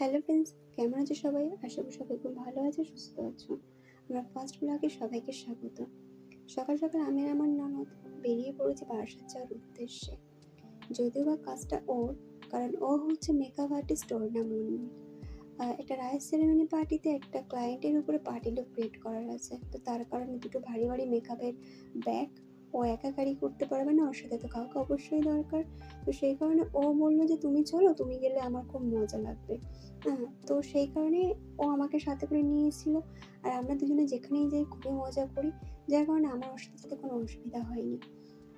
Hello friends, কেমন আছো সবাই? আশা করি সবাই খুব ভালো আছে, সুস্থ আছো। আমার ফার্স্ট ব্লগে সবাইকে স্বাগত। সকাল সকাল আমি আর আমার ননদ বেরিয়ে পড়েছি বারাসাত যাওয়ার উদ্দেশ্যে। যদিও বা কাজটা ওর, কারণ ও হচ্ছে মেকআপ আর্টিস্ট, ওর নাম মুন্নি। একটা রাইস সেরেমনি পার্টিতে একটা ক্লায়েন্টের উপরে পার্টি লুক ক্রিয়েট করার আছে, তো তার কারণে দুটো ভারী ভারী মেকআপের ব্যাগ ও একা ক্যারি করতে পারবে না, ওর সাথে তো কাউকে অবশ্যই দরকার। তো সেই কারণে ও বললো যে তুমি চলো, তুমি গেলে আমার খুব মজা লাগবে। হ্যাঁ, তো সেই কারণে ও আমাকে সাথে করে নিয়ে এসেছিলো। আর আমরা দুজনে যেখানেই যাই খুবই মজা করি, যার কারণে আমার ওর সাথে যেতে কোনো অসুবিধা হয়নি।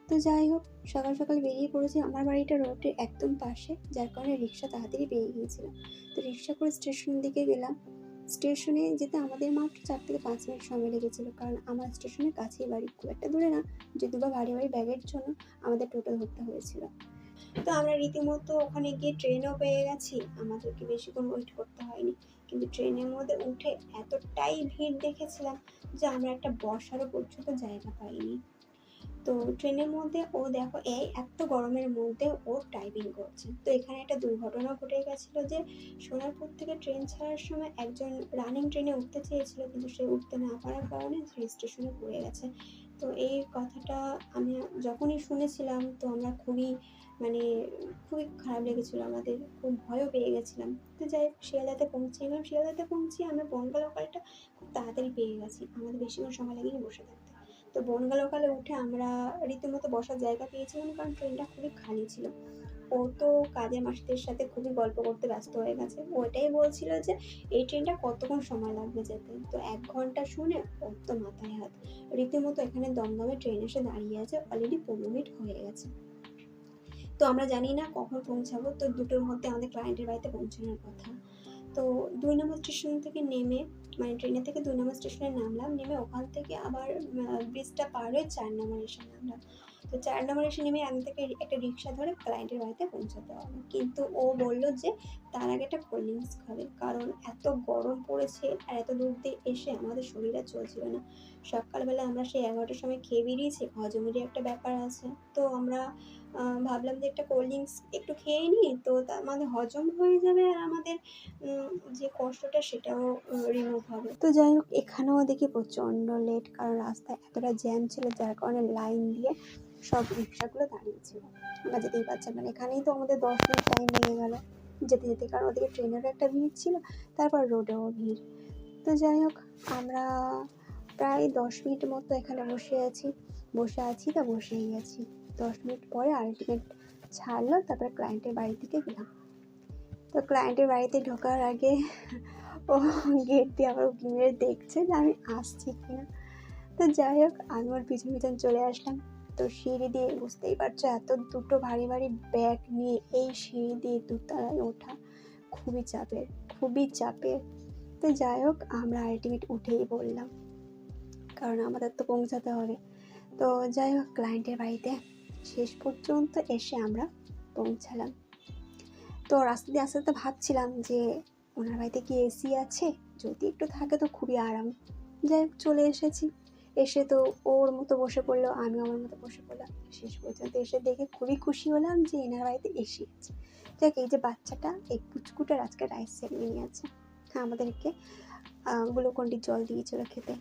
তো যাই হোক, সকাল সকাল বেরিয়ে পড়েছি। আমার বাড়িটা রোডের একদম পাশে, যার কারণে রিক্সা তাড়াতাড়ি পেয়ে গিয়েছিলাম। তো রিক্সা করে স্টেশনের দিকে গেলাম। স্টেশনে যেতে আমাদের মাত্র 4 থেকে 5 মিনিট সময় লেগেছিলো, কারণ আমার স্টেশনের কাছেই বাড়ি, খুব একটা দূরে না। যদিও বা ভারী ভারী ব্যাগের জন্য আমাদের টোটো ধরতে হয়েছিল। তো আমরা রীতিমতো ওখানে গিয়ে ট্রেনও পেয়ে গেছি, আমাদেরকে বেশিক্ষণ ওয়েট করতে হয়নি। কিন্তু ট্রেনের মধ্যে উঠে এতটাই ভিড় দেখেছিলাম যে আমরা একটা বসারও পর্যন্ত জায়গা পাইনি। তো ট্রেনের মধ্যে ও দেখো এই এত গরমের মধ্যে ও টাইপিং করছে। তো এখানে একটা দুর্ঘটনা ঘটে গেছিলো যে সোনারপুর থেকে ট্রেন ছাড়ার সময় একজন রানিং ট্রেনে উঠতে চেয়েছিল, কিন্তু সে উঠতে না পারার কারণে স্টেশনে পড়ে গেছে। তো এই কথাটা আমি যখনই শুনেছিলাম, তো আমরা খুবই খারাপ লেগেছিলো, আমাদের খুব ভয়ও পেয়ে গেছিলাম। তো যাই হোক, শিয়ালদাতে পৌঁছে গেলাম। শিয়ালদাতে পৌঁছিয়ে আমরা বনগা লোকালটা খুব তাড়াতাড়ি পেয়ে গেছি, আমাদের বেশিক্ষণ সময় লাগেনি বসে থাকতে। তো বনগা লোকালে উঠে আমরা রীতিমতো বসার জায়গা পেয়েছিলাম, কারণ ট্রেনটা খুবই খালি ছিল। ও তো কাজের মাসিদের সাথে খুবই গল্প করতে ব্যস্ত হয়ে গেছে। ও এটাই বলছিল যে এই ট্রেনটা কতক্ষণ সময় লাগবে যেতে। তো 1 ঘন্টা শুনে ওর তো মাথায় হাত। রীতিমতো এখানে দমদমে ট্রেন এসে দাঁড়িয়ে আছে, অলরেডি 15 মিনিট হয়ে গেছে। তো আমরা জানি না কখন পৌঁছাবো। তো 2টোর মধ্যে আমাদের ক্লায়েন্টের বাড়িতে পৌঁছানোর কথা। তো 2 নম্বর স্টেশন থেকে নেমে, ট্রেনে থেকে 2 নম্বর স্টেশনে নামলাম। নেমে ওখান থেকে আবার ব্রিজটা পার হয়ে 4 নম্বর এসে নামলাম। তো 4 নম্বর এসে নেমে আগে থেকে একটা রিক্সা ধরে ক্লায়েন্টের বাড়িতে পৌঁছাতে হবে। কিন্তু ও বললো যে তার আগে একটা কোল্ড ড্রিঙ্কস খাবে, কারণ এত গরম পড়েছে আর এত দূর দিয়ে এসে আমাদের শরীর আর চলছিল না। সকালবেলা আমরা সেই 11টার সময় খেয়ে বেরিয়েছি, হজমেরই একটা ব্যাপার আছে। তো আমরা ভাবলাম যে একটা কোল্ড ড্রিঙ্কস একটু খেয়ে নিই, তো আমাদের হজম হয়ে যাবে আর আমাদের যে কষ্টটা সেটাও রিমুভ হবে। তো যাই হোক, এখানেও দেখি প্রচণ্ড লেট, কারণ রাস্তায় এতটা জ্যাম ছিল, যার কারণে লাইন দিয়ে সব রিক্সাগুলো দাঁড়িয়েছিল। আমরা যেতেই পারছিলাম না। এখানেই তো আমাদের 10 মিনিট টাইম লেগে গেল যেতে যেতে, কারণ ওদিকে ট্রেনেরও একটা ভিড় ছিল, তারপর রোডেও ভিড়। তো যাই হোক, আমরা প্রায় 10 মিনিট মতো এখানে বসেই গেছি। 10 মিনিট পরে আলটিমেট ছাড়লো, তারপরে ক্লায়েন্টের বাড়ি থেকে গেলাম। তো ক্লায়েন্টের বাড়িতে ঢোকার আগে ও গেট দিয়ে আবার উঁকি মেরে দেখছে যে আমি আসছি কিনা। তো যাই হোক, আমি ওর পিছন পিছন চলে আসলাম। তো সিঁড়ি দিয়ে, বুঝতেই পারছো, এত দুটো ভারী ভারী ব্যাগ নিয়ে এই সিঁড়ি দিয়ে দোতলায় ওঠা খুবই চাপের। তো যাই হোক, আমরা আলটিমেট উঠেই পড়লাম, কারণ আমাদের তো পৌঁছাতে হবে। তো যাই হোক, ক্লায়েন্টের বাড়িতে শেষ পর্যন্ত এসে আমরা পৌঁছালাম। তো রাস্তা দিয়ে আস্তে আস্তে ভাবছিলাম যে ওনার বাড়িতে কি এসি আছে, যদি একটু থাকে তো খুবই আরাম। যাই হোক, চলে এসেছি। এসে তো ওর মতো বসে পড়লো, আমি আমার মতো বসে পড়লাম। শেষ পর্যন্ত এসে দেখে খুবই খুশি হলাম যে এনার বাড়িতে এসি আছে। যাক, এই যে বাচ্চাটা, এই পুচকুটার আজকে রাইস সেরেমনি আছে। আমাদেরকে গ্লুকন্ডির জল দিয়েছিল খেতে।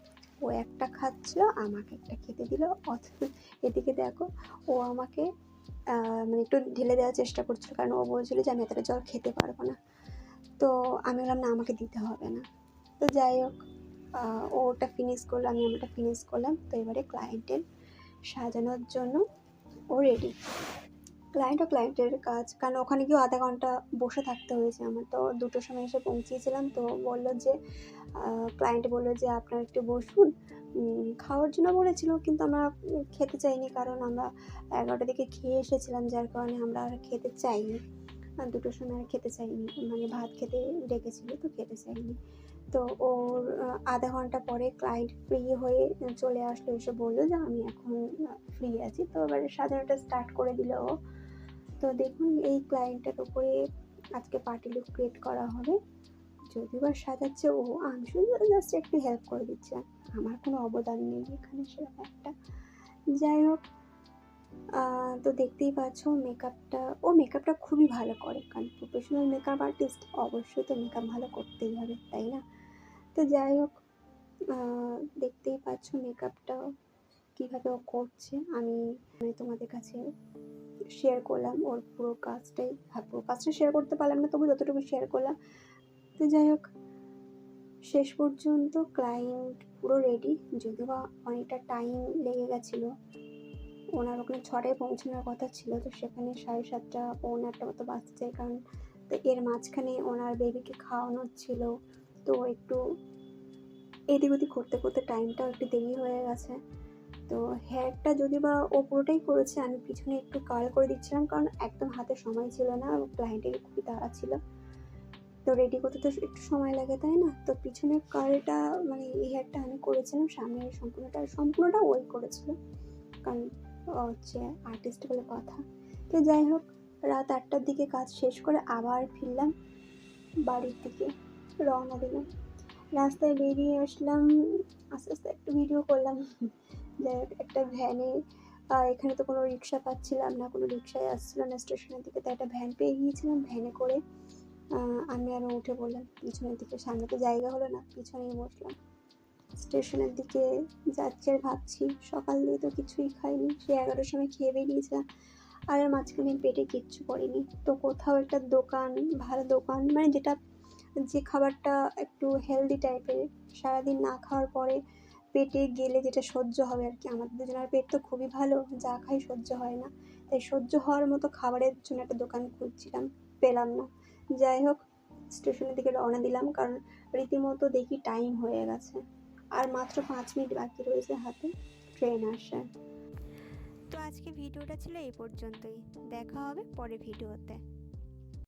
ও একটা খাচ্ছিল, আমাকে একটা খেতে দিল। এদিকে দেখো, ও আমাকে একটু ঢেলে দেওয়ার চেষ্টা করছিল, কারণ ও বলছিল যে আমি এতটা জল খেতে পারবো না। তো আমি বললাম না, আমাকে দিতে হবে না। তো যাই হোক, ও ওটা ফিনিশ করলো, আমি আমারটা ফিনিশ করলাম। তো এবারে ক্লায়েন্টের সাজানোর জন্য ও রেডি। ক্লায়েন্টের কাজ, কারণ ওখানে গিয়েও আধা ঘন্টা বসে থাকতে হয়েছে আমার। তো 2টোর সময় এসে পৌঁছিয়েছিলাম। তো ক্লায়েন্ট বললো যে আপনারা একটু বসুন। খাওয়ার জন্য বলেছিল, কিন্তু আমরা খেতে চাইনি, কারণ আমরা 11টার দিকে খেয়ে এসেছিলাম, যার কারণে আমরা আর খেতে চাইনি। 2টোর সময় আর খেতে চাইনি, ভাত খেতে ডেকেছিল, তো খেতে চাইনি। তো ওর আধা ঘন্টা পরে ক্লায়েন্ট ফ্রি হয়ে চলে আসলো, এসে বললো যে আমি এখন ফ্রি আছি। তো এবারে সাজানোটা স্টার্ট করে দিল ও। তো দেখুন, এই ক্লায়েন্টের উপরে আজকে পার্টি লুক ক্রিয়েট করা হবে। যদিও বা সাজাচ্ছে ও, আমি শুধু জাস্ট একটু হেল্প করে দিচ্ছি, আমার কোনো অবদান নেই এখানে সেরকম একটা। যাই হোক, তো দেখতেই পাচ্ছ মেকআপটা খুবই ভালো করে, কারণ প্রফেশনাল মেকআপ আর্টিস্ট অবশ্যই তো মেকআপ ভালো করতেই হবে, তাই না? তো যাই হোক, দেখতেই পাচ্ছ মেকআপটা কীভাবে ও করছে। আমি তোমাদের কাছে শেয়ার করলাম ওর পুরো কাজটাই। হ্যাঁ, পুরো কাজটা শেয়ার করতে পারলাম না, তবু যতটুকু শেয়ার করলাম। তো যাই হোক, শেষ পর্যন্ত ক্লায়েন্ট পুরো রেডি, যদিও বা অনেকটা টাইম লেগে গেছিলো। ওনার ওখানে 6টায় পৌঁছানোর কথা ছিল, তো সেখানে 7:30 পৌনে 8টা মতো বাজতে চাই, কারণ তো এর মাঝখানে ওনার বেবিকে খাওয়ানোর ছিল, তো একটু এদিক ওদিক করতে করতে টাইমটাও একটু দেরি হয়ে গেছে। তো হেয়ারটা যদি বা ও পুরোটাই করেছে, আমি পিছনে একটু কার্ল করে দিচ্ছিলাম, কারণ একদম হাতে সময় ছিল না, ক্লায়েন্টের খুবই তাড়া ছিল। তো রেডি করতে তো একটু সময় লাগে, তাই না? তো পিছনের কার্লটা মানে এই হেয়ারটা আমি করেছিলাম, সামনের সম্পূর্ণটা ওই করেছিল, কারণ হচ্ছে আর্টিস্ট বলে কথা। তো যাই হোক, রাত 8টার দিকে কাজ শেষ করে আবার ফিরলাম বাড়ির দিকে, রওনা দিলাম। রাস্তায় বেরিয়ে আসলাম, আস্তে আস্তে একটু ভিডিও করলাম। যাই হোক, একটা ভ্যানে, এখানে তো কোনো রিক্সা পাচ্ছিলাম না, কোনো রিক্সায় আসছিল না স্টেশনের দিকে, তাই একটা ভ্যান পেয়ে গিয়েছিলাম। ভ্যানে করে আমি আরও উঠে পড়লাম পিছনের দিকে, সামনে তো জায়গা হলো না, পিছনেই বসলাম। স্টেশনের দিকে যাচ্ছি আর ভাবছি, সকাল দিয়ে তো কিছুই খাইনি, সে 11টার সময় খেয়ে বেরিয়েছিলাম, আর মাঝখানে পেটে কিচ্ছু পড়েনি। তো কোথাও একটা দোকান, ভালো দোকান, মানে যে খাবারটা একটু হেলদি টাইপের, সারাদিন না খাওয়ার পরে পেটে গেলে যেটা সহ্য হবে আর কি। আমাদের দুজনের পেট তো খুবই ভালো, যা খাই সহ্য হয় না, তাই সহ্য হওয়ার মতো খাবারের জন্য একটা দোকান খুঁজছিলাম, পেলাম না। যাই হোক, স্টেশনের দিকে রওনা দিলাম, কারণ রীতিমতো দেখি টাইম হয়ে গেছে, আর মাত্র 5 মিনিট বাকি রয়েছে হাতে ট্রেন আসার। তো আজকে ভিডিওটা ছিল এই পর্যন্তই, দেখা হবে পরের ভিডিওতে।